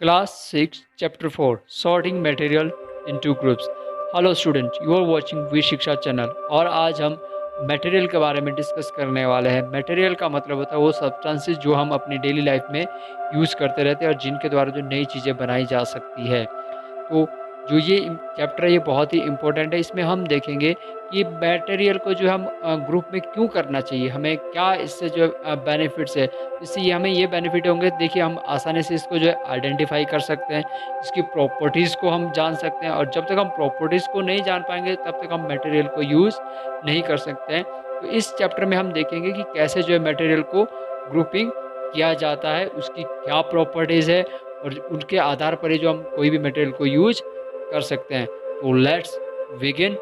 Class 6, Chapter 4 Sorting Material into Groups। Hello student, you are watching V Shiksha channel. और आज हम material के बारे में डिस्कस करने वाले हैं। मटेरियल का मतलब होता है वो सब्सटेंसेस जो हम अपनी डेली लाइफ में यूज़ करते रहते हैं और जिनके द्वारा जो नई चीज़ें बनाई जा सकती है। तो जो ये चैप्टर है ये बहुत ही इम्पोर्टेंट है। इसमें हम देखेंगे कि मटेरियल को जो हम ग्रुप में क्यों करना चाहिए, हमें क्या इससे जो बेनिफिट्स है। इससे ये हमें ये बेनिफिट होंगे, देखिए हम आसानी से इसको जो है आइडेंटिफाई कर सकते हैं, इसकी प्रॉपर्टीज़ को हम जान सकते हैं। और जब तक हम प्रॉपर्टीज़ को नहीं जान पाएंगे तब तक हम मटेरियल को यूज़ नहीं कर सकते हैं। तो इस चैप्टर में हम देखेंगे कि कैसे जो है मटेरियल को ग्रुपिंग किया जाता है, उसकी क्या प्रॉपर्टीज़ है और उनके आधार पर ही जो हम कोई भी मटेरियल को यूज कर सकते हैं। तो लेट्स बिगिन।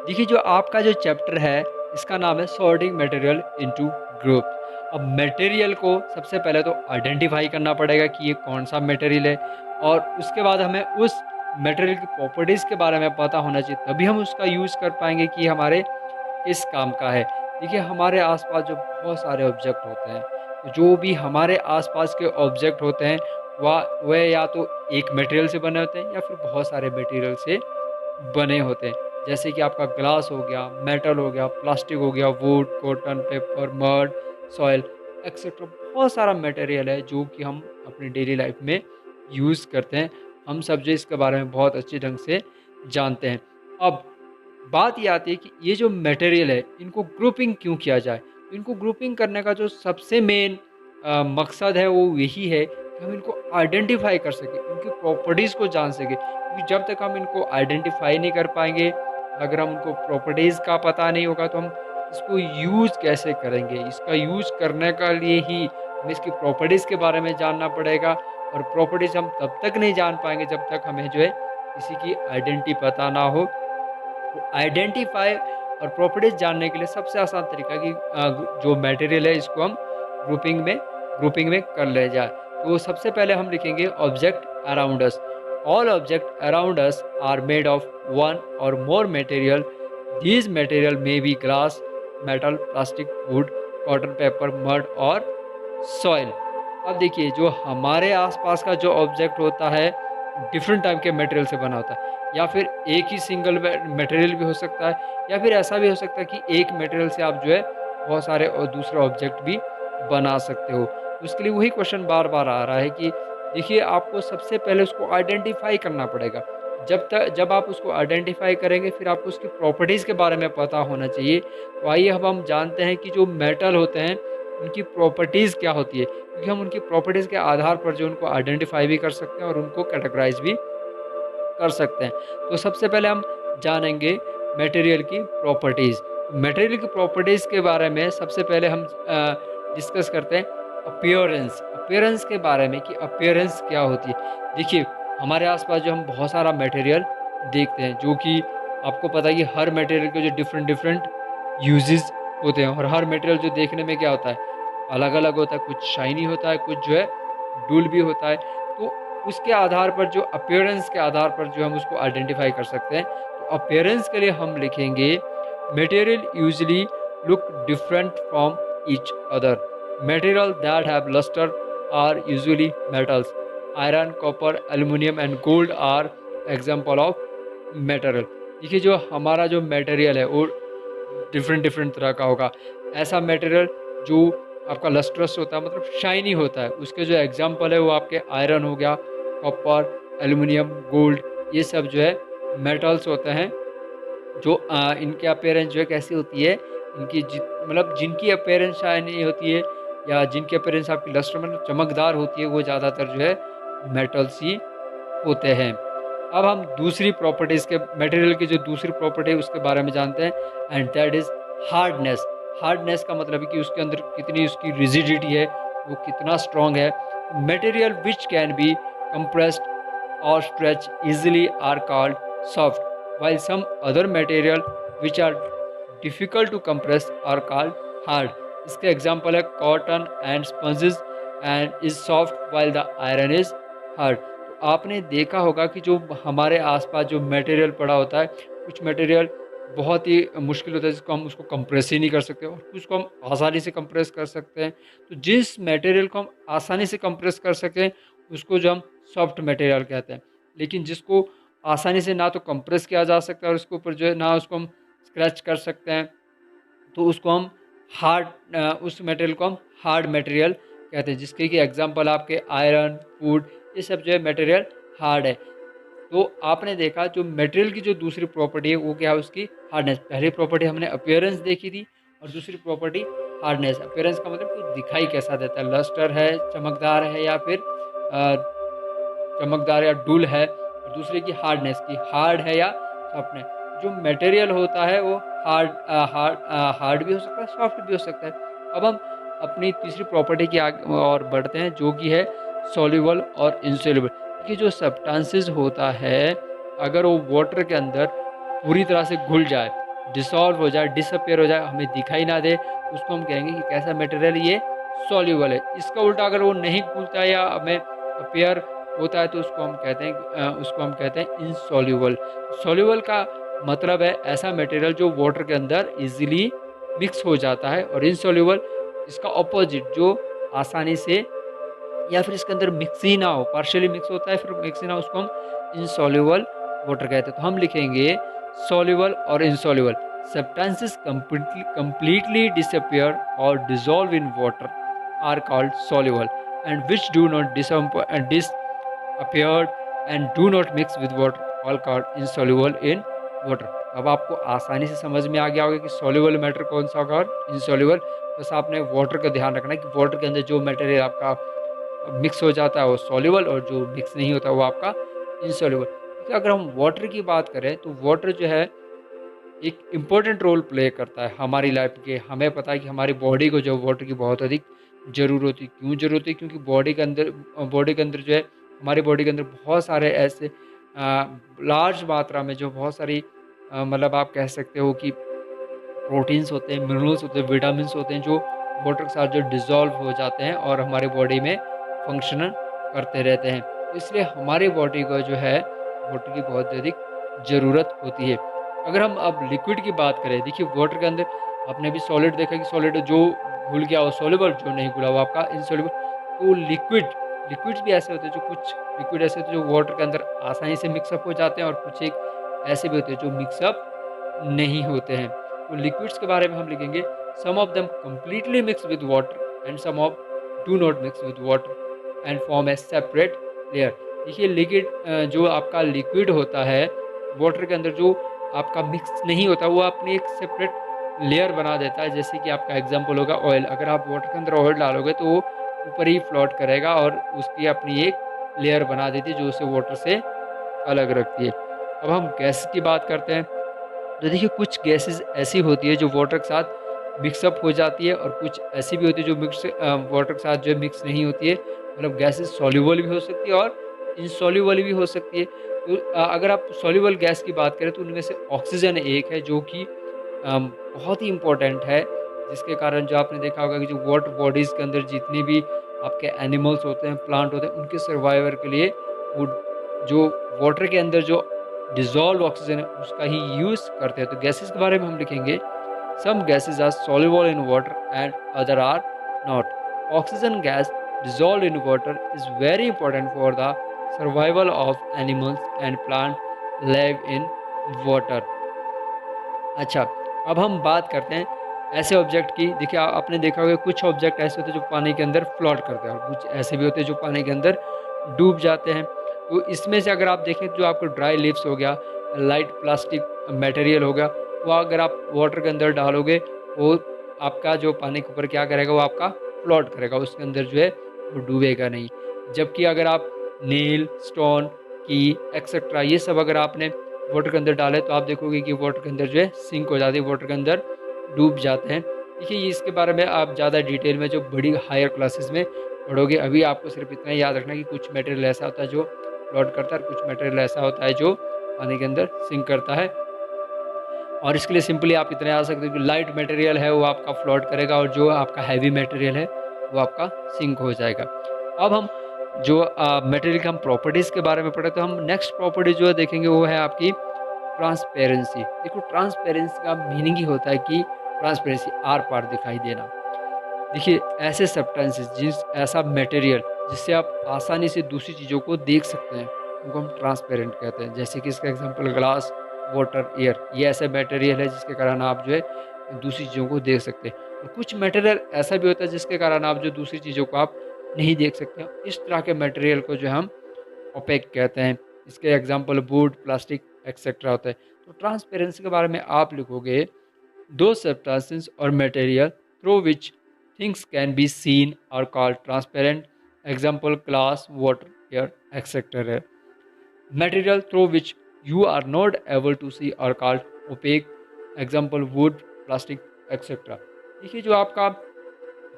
देखिए जो आपका जो चैप्टर है इसका नाम है सॉर्टिंग मटेरियल इनटू ग्रुप। अब मटेरियल को सबसे पहले तो आइडेंटिफाई करना पड़ेगा कि ये कौन सा मटेरियल है, और उसके बाद हमें उस मटेरियल की प्रॉपर्टीज़ के बारे में पता होना चाहिए, तभी हम उसका यूज़ कर पाएंगे कि हमारे किस काम का है। देखिए हमारे आसपास जो बहुत सारे ऑब्जेक्ट होते हैं, तो जो भी हमारे आसपास के ऑब्जेक्ट होते हैं वह या तो एक मटेरियल से बने होते हैं या फिर बहुत सारे मटेरियल से बने होते हैं। जैसे कि आपका ग्लास हो गया, मेटल हो गया, प्लास्टिक हो गया, would, cotton, paper, mud, soil etcetera. बहुत सारा मटेरियल है जो कि हम अपनी डेली लाइफ में यूज़ करते हैं। हम सब जो इसके बारे में बहुत अच्छे ढंग से जानते हैं। अब बात ये आती है कि ये जो मटेरियल है इनको ग्रुपिंग क्यों किया जाए। तो इनको ग्रुपिंग करने का जो सबसे मेन मकसद है वो यही है कि हम इनको आइडेंटिफाई कर सकें, इनकी प्रॉपर्टीज़ को जान सकें। क्योंकि जब तक हम इनको आइडेंटिफाई नहीं कर पाएंगे, अगर हम उनको प्रॉपर्टीज़ का पता नहीं होगा तो हम इसको यूज़ कैसे करेंगे। इसका यूज़ करने के लिए ही हमें इसकी प्रॉपर्टीज़ के बारे में जानना पड़ेगा, और प्रॉपर्टीज़ हम तब तक नहीं जान पाएंगे जब तक हमें जो है किसी की आइडेंटिटी पता ना हो। तो आइडेंटिफाई और प्रॉपर्टीज जानने के लिए सबसे आसान तरीका है कि जो मटेरियल है इसको हम ग्रुपिंग में कर ले जाए। तो सबसे पहले हम लिखेंगे object around us. All object around us are made of one or more material. These material may be glass, metal, plastic, wood, cotton, paper, mud or soil. अब देखिए जो हमारे आसपास का जो ऑब्जेक्ट होता है डिफरेंट टाइप के मटेरियल से बना होता है, या फिर एक ही सिंगल मटेरियल भी हो सकता है, या फिर ऐसा भी हो सकता है कि एक मटेरियल से आप जो है बहुत सारे और दूसरे ऑब्जेक्ट भी बना सकते हो। तो उसके लिए वही क्वेश्चन बार बार आ रहा है कि देखिए आपको सबसे पहले उसको आइडेंटिफाई करना पड़ेगा। जब आप उसको आइडेंटिफाई करेंगे फिर आपको उसकी प्रॉपर्टीज़ के बारे में पता होना चाहिए। तो आइए अब हम जानते हैं कि जो मेटल होते हैं उनकी प्रॉपर्टीज़ क्या होती है, क्योंकि हम उनकी प्रॉपर्टीज़ के आधार पर जो उनको आइडेंटिफाई भी कर सकते हैं और उनको कैटेगराइज भी कर सकते हैं। तो सबसे पहले हम जानेंगे मटेरियल की प्रॉपर्टीज़। मटेरियल की प्रॉपर्टीज़ के बारे में सबसे पहले हम डिस्कस करते हैं अपीयरेंस। अपीयरेंस के बारे में कि अपीयरेंस क्या होती है। देखिए हमारे आसपास जो हम बहुत सारा मटेरियल देखते हैं, जो कि आपको पता है कि हर मटेरियल के जो डिफरेंट डिफरेंट यूजेस होते हैं, और हर मटेरियल जो देखने में क्या होता है अलग अलग होता है। कुछ शाइनी होता है, कुछ जो है डुल भी होता है। तो उसके आधार पर जो अपीयरेंस के आधार पर जो हम उसको आइडेंटिफाई कर सकते हैं। तो अपीयरेंस के लिए हम लिखेंगे material usually look different from each other. Material that have lustre are usually metals. Iron, copper, aluminium and gold are example of material. देखिए जो हमारा जो मटेरियल है वो डिफरेंट डिफरेंट तरह का होगा। ऐसा मटेरियल जो आपका लस्ट्रस होता है, मतलब शाइनी होता है, उसके जो एग्जाम्पल है वो आपके आयरन हो गया, कॉपर, एल्युमिनियम, गोल्ड, ये सब जो है मेटल्स होते हैं। जो इनकी अपीयरेंस जो है कैसी होती है, इनकी मतलब जिनकी अपीयरेंस शाइनी होती है या जिनकी अपीयरेंस आपकी लस्टर मतलब चमकदार होती है, वो ज़्यादातर जो है मेटल्स ही होते हैं। अब हम दूसरी प्रॉपर्टीज़ के मटेरियल की जो दूसरी प्रॉपर्टी है उसके बारे में जानते हैं, and that is hardness. Hardness का मतलब है कि उसके अंदर कितनी उसकी रिजिडिटी है, वो कितना स्ट्रॉन्ग है। Material which can be compressed or stretch easily are called soft, while some other material which are difficult to compress are called hard. इसके एग्जाम्पल है cotton and sponges and is soft while the iron is hard। तो आपने देखा होगा कि जो हमारे आसपास जो मटेरियल पड़ा होता है, कुछ मटेरियल बहुत ही मुश्किल होता है जिसको हम उसको कंप्रेस ही नहीं कर सकते, और कुछ को हम आसानी से कंप्रेस कर सकते हैं। तो जिस मटेरियल को हम आसानी से कंप्रेस कर सकें उसको जो हम सॉफ्ट मटेरियल कहते हैं। लेकिन जिसको आसानी से ना तो कंप्रेस किया जा सकता है और उसके ऊपर जो है ना उसको हम स्क्रैच कर सकते हैं, तो उसको हम उस मटेरियल को हम हार्ड मटेरियल कहते हैं, जिसके कि एग्जांपल आपके आयरन, वुड, ये सब जो है मटेरियल हार्ड है। तो आपने देखा जो मटेरियल की जो दूसरी प्रॉपर्टी है वो क्या है, उसकी हार्डनेस। पहली प्रॉपर्टी हमने अपीयरेंस देखी थी और दूसरी प्रॉपर्टी हार्डनेस। अपीयरेंस का मतलब कि दिखाई कैसा देता है, लस्टर है, चमकदार है या फिर चमकदार या डुल है। और दूसरे की हार्डनेस की हार्ड है या सॉफ्ट है। जो मटेरियल होता है वो हार्ड भी हो सकता है, सॉफ्ट भी हो सकता है। अब हम अपनी तीसरी प्रॉपर्टी की आगे और बढ़ते हैं, जो कि है सॉल्युबल और इनसॉल्युबल। देखिए जो सब्सटेंसेस होता है, अगर वो वाटर के अंदर पूरी तरह से घुल जाए, डिसॉल्व हो जाए, डिसअपियर हो जाए, हमें दिखाई ना दे, उसको हम कहेंगे कि कैसा मटेरियल ये सॉल्युबल है। इसका उल्टा अगर वो नहीं घुलता या हमें अपियर होता है तो उसको हम कहते हैं इनसॉल्युबल। सॉल्युबल का मतलब है ऐसा मटेरियल जो वाटर के अंदर इजीली मिक्स हो जाता है, और इनसॉल्युबल इसका ऑपोजिट जो आसानी से या फिर इसके अंदर मिक्स ही ना हो, पार्शियली मिक्स होता है फिर मिक्स ही ना हो, उसको हम इनसॉल्युबल वाटर कहते हैं। तो हम लिखेंगे सॉल्युबल और insoluble. Substances completely disappear or dissolve in water are called soluble, and which do not disappear and do not mix with water all called insoluble in water। अब आपको आसानी से समझ में आ गया होगा कि सॉल्युबल मैटर कौन सा होगा और इनसॉल्युबल। बस आपने वाटर का ध्यान रखना है कि वाटर के अंदर जो मटेरियल आपका मिक्स हो जाता है वो सॉल्युबल, और जो मिक्स नहीं होता वो आपका इनसॉल्युबल। क्योंकि अगर हम वाटर की बात करें तो वाटर जो है एक इम्पोर्टेंट रोल प्ले करता है हमारी लाइफ के। हमें पता है कि हमारी बॉडी को जो वाटर की बहुत अधिक ज़रूरत होती है। क्यों ज़रूरत है? क्योंकि बॉडी के अंदर जो है, हमारी बॉडी के अंदर बहुत सारे ऐसे लार्ज मात्रा में जो बहुत सारी मतलब आप कह सकते हो कि प्रोटीन्स होते हैं, मिनरल्स होते हैं, विटामिन्स होते हैं, जो वाटर के साथ जो डिज़ोल्व हो जाते हैं और हमारी बॉडी में फंक्शन करते रहते हैं। तो इसलिए हमारी बॉडी को जो है वाटर की बहुत अधिक ज़रूरत होती है। अगर हम अब लिक्विड की बात करें, देखिए वाटर के अंदर आपने भी सॉलिड देखा कि सॉलिड जो घुल गया वो सॉल्युबल, जो नहीं घुला वो आपका इनसॉल्युबल। तो लिक्विड्स भी ऐसे होते हैं, जो कुछ लिक्विड ऐसे होते हैं जो वाटर के अंदर आसानी से मिक्सअप हो जाते हैं, और कुछ एक ऐसे भी होते हैं जो मिक्सअप नहीं होते हैं। तो लिक्विड्स के बारे में हम लिखेंगे some of them completely mix with water and some of do not mix with water and form a separate layer. देखिए लिक्विड जो आपका लिक्विड होता है वाटर के अंदर जो आपका मिक्स नहीं होता, वो अपनी एक सेपरेट लेयर बना देता है। जैसे कि आपका एग्जांपल होगा ऑयल। अगर आप वाटर के अंदर ऑयल डालोगे तो वो ऊपर ही फ्लोट करेगा और उसकी अपनी एक लेयर बना देती है जो उसे वाटर से अलग रखती है। अब हम गैस की बात करते हैं। तो देखिए कुछ गैसेस ऐसी होती है जो वाटर के साथ मिक्सअप हो जाती है, और कुछ ऐसी भी होती है जो वाटर के साथ जो है मिक्स नहीं होती है। मतलब गैसेस सॉल्युबल भी हो सकती है और इनसॉल्युबल भी हो सकती है। तो अगर आप सॉल्युबल गैस की बात करें तो उनमें से ऑक्सीजन एक है जो कि बहुत ही इम्पोर्टेंट है, जिसके कारण जो आपने देखा होगा कि जो वाटर बॉडीज़ के अंदर जितने भी आपके एनिमल्स होते हैं, प्लांट होते हैं, उनके सर्वाइवर के लिए वो जो वाटर के अंदर जो डिज़ोल्व ऑक्सीजन है उसका ही यूज़ करते हैं। तो गैसेस के बारे में हम लिखेंगे some gases are soluble in water and other are not। Oxygen gas dissolved in water is very important for the survival of animals and plant live in water। अच्छा, अब हम बात करते हैं ऐसे ऑब्जेक्ट की। देखिए आपने देखा होगा कुछ ऑब्जेक्ट ऐसे होते हैं जो पानी के अंदर फ्लोट करते हैं, और कुछ ऐसे भी होते हैं जो पानी के अंदर डूब जाते हैं। तो इसमें से अगर आप देखें जो आपको ड्राई लीव्स हो गया, लाइट प्लास्टिक मटेरियल हो गया, वो अगर आप वाटर के अंदर डालोगे, वो आपका जो पानी के ऊपर क्या करेगा, वो आपका फ्लोट करेगा, उसके अंदर जो है वो डूबेगा नहीं। जबकि अगर आप नील, स्टोन, की एक्सेट्रा ये सब अगर आपने वाटर के अंदर डाले तो आप देखोगे कि वाटर के अंदर जो है सिंक हो जाती है, वाटर के अंदर डूब जाते हैं। देखिए ये इसके बारे में आप ज़्यादा डिटेल में जो बड़ी हायर क्लासेस में पढ़ोगे। अभी आपको सिर्फ इतना ही याद रखना कि कुछ मटेरियल ऐसा होता है जो फ्लोट करता है, और कुछ मटेरियल ऐसा होता है जो पानी के अंदर सिंक करता है। और इसके लिए सिंपली आप इतना याद सकते हो कि लाइट मटेरियल है वो आपका फ्लोट करेगा, और जो आपका हैवी मटेरियल है वो आपका सिंक हो जाएगा। अब हम जो मटेरियल के हम प्रॉपर्टीज़ के बारे में पढ़े, तो हम नेक्स्ट प्रॉपर्टी जो है देखेंगे वो है आपकी ट्रांसपेरेंसी। देखो ट्रांसपेरेंसी का मीनिंग ही होता है कि ट्रांसपेरेंसी, आर पार दिखाई देना। देखिए ऐसे सब्सटेंसेस, जिस ऐसा मटेरियल जिससे आप आसानी से दूसरी चीज़ों को देख सकते हैं, उनको हम ट्रांसपेरेंट कहते हैं। जैसे कि इसका एग्जांपल ग्लास, वाटर, एयर, ये ऐसा मटेरियल है जिसके कारण आप जो है दूसरी चीज़ों को देख सकते हैं। और कुछ मटेरियल ऐसा भी होता है जिसके कारण आप जो दूसरी चीज़ों को आप नहीं देख सकते। इस तरह के मटेरियल को जो हम ओपेक कहते हैं। इसके एग्जांपल वुड, प्लास्टिक एक्सेट्रा होता है। तो ट्रांसपेरेंसी के बारे में आप लिखोगे, those substances or material through which things can be seen are called transparent. Example glass, water, air, etc. है। Material through which you are not able to see are called opaque. Example wood, plastic, etc. देखिए जो आपका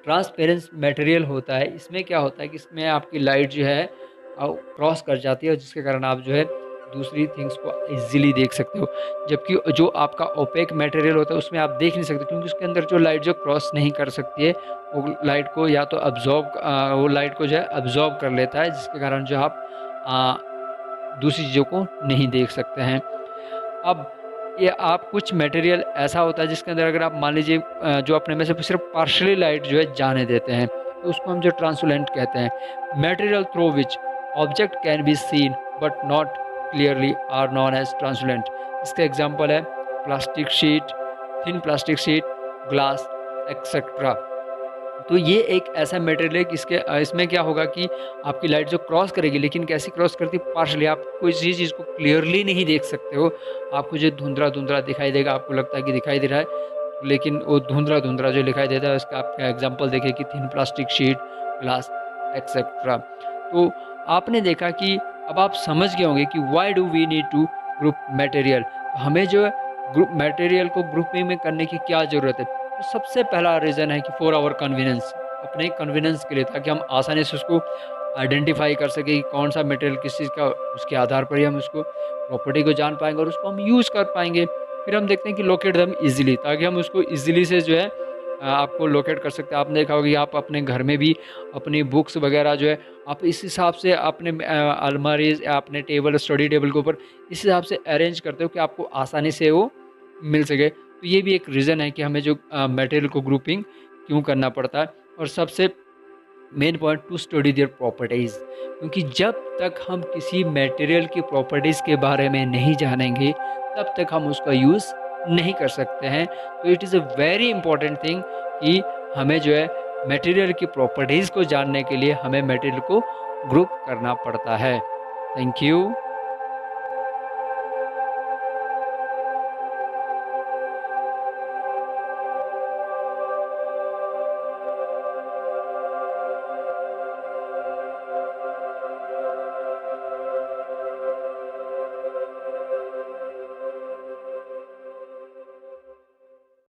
transparence material होता है, इसमें क्या होता है कि इसमें आपकी लाइट जो है क्रॉस कर जाती है, और जिसके कारण आप जो है दूसरी थिंग्स को इजीली देख सकते हो। जबकि जो आपका ओपेक मटेरियल होता है उसमें आप देख नहीं सकते, क्योंकि उसके अंदर जो लाइट जो क्रॉस नहीं कर सकती है, वो लाइट को या तो वो लाइट को जो है अब्जॉर्ब कर लेता है, जिसके कारण जो आप दूसरी चीज़ों को नहीं देख सकते हैं। अब ये आप कुछ मटेरियल ऐसा होता है जिसके अंदर अगर आप मान लीजिए जो अपने में से सिर्फ पार्शियली लाइट जो है जाने देते हैं, तो उसको हम जो ट्रांसपेरेंट कहते हैं। Material through which object can be seen but not clearly are known as transparent. इसका एग्जांपल है plastic sheet, thin plastic sheet, glass etcetera. तो ये एक ऐसा मटेरियल है कि इसमें क्या होगा कि आपकी लाइट जो क्रॉस करेगी, लेकिन कैसी क्रॉस करती है, पार्शली। आप किसी चीज़ को क्लियरली नहीं देख सकते हो, आपको जो धुंधला-धुंधला दिखाई देगा, आपको लगता है कि दिखाई दे रहा है, लेकिन वो धुंधला-धुंधला जो दिखाई देता है, उसका आपका एग्जांपल देखिए कि thin plastic sheet, glass etcetera. तो आपने देखा कि अब आप समझ गए होंगे कि why do we need to group material. हमें जो है ग्रुप मटेरियल को ग्रुपिंग में करने की क्या ज़रूरत है? तो सबसे पहला रीज़न है कि फॉर आवर कन्वीनियंस, अपने कन्वीनियंस के लिए, ताकि हम आसानी से उसको आइडेंटिफाई कर सकें कि कौन सा मटेरियल किस चीज़ का, उसके आधार पर ही हम उसको प्रॉपर्टी को जान पाएंगे और उसको हम यूज़ कर पाएंगे। फिर हम देखते हैं कि लोकेट दम इजीली, ताकि हम उसको इजीली से जो है आपको लोकेट कर सकते हैं। आपने देखा होगा कि आप अपने घर में भी अपनी बुक्स वगैरह जो है आप इस हिसाब से अपने अलमारीज या अपने टेबल, स्टडी टेबल के ऊपर इस हिसाब से अरेंज करते हो कि आपको आसानी से वो मिल सके। तो ये भी एक रीज़न है कि हमें जो मटेरियल को ग्रुपिंग क्यों करना पड़ता है। और सबसे main point, to study their properties, क्योंकि जब तक हम किसी मटेरियल की प्रॉपर्टीज़ के बारे में नहीं जानेंगे, तब तक हम उसका यूज़ नहीं कर सकते हैं। तो it is a very important thing कि हमें जो है मटेरियल की प्रॉपर्टीज़ को जानने के लिए हमें मटेरियल को ग्रुप करना पड़ता है। Thank you.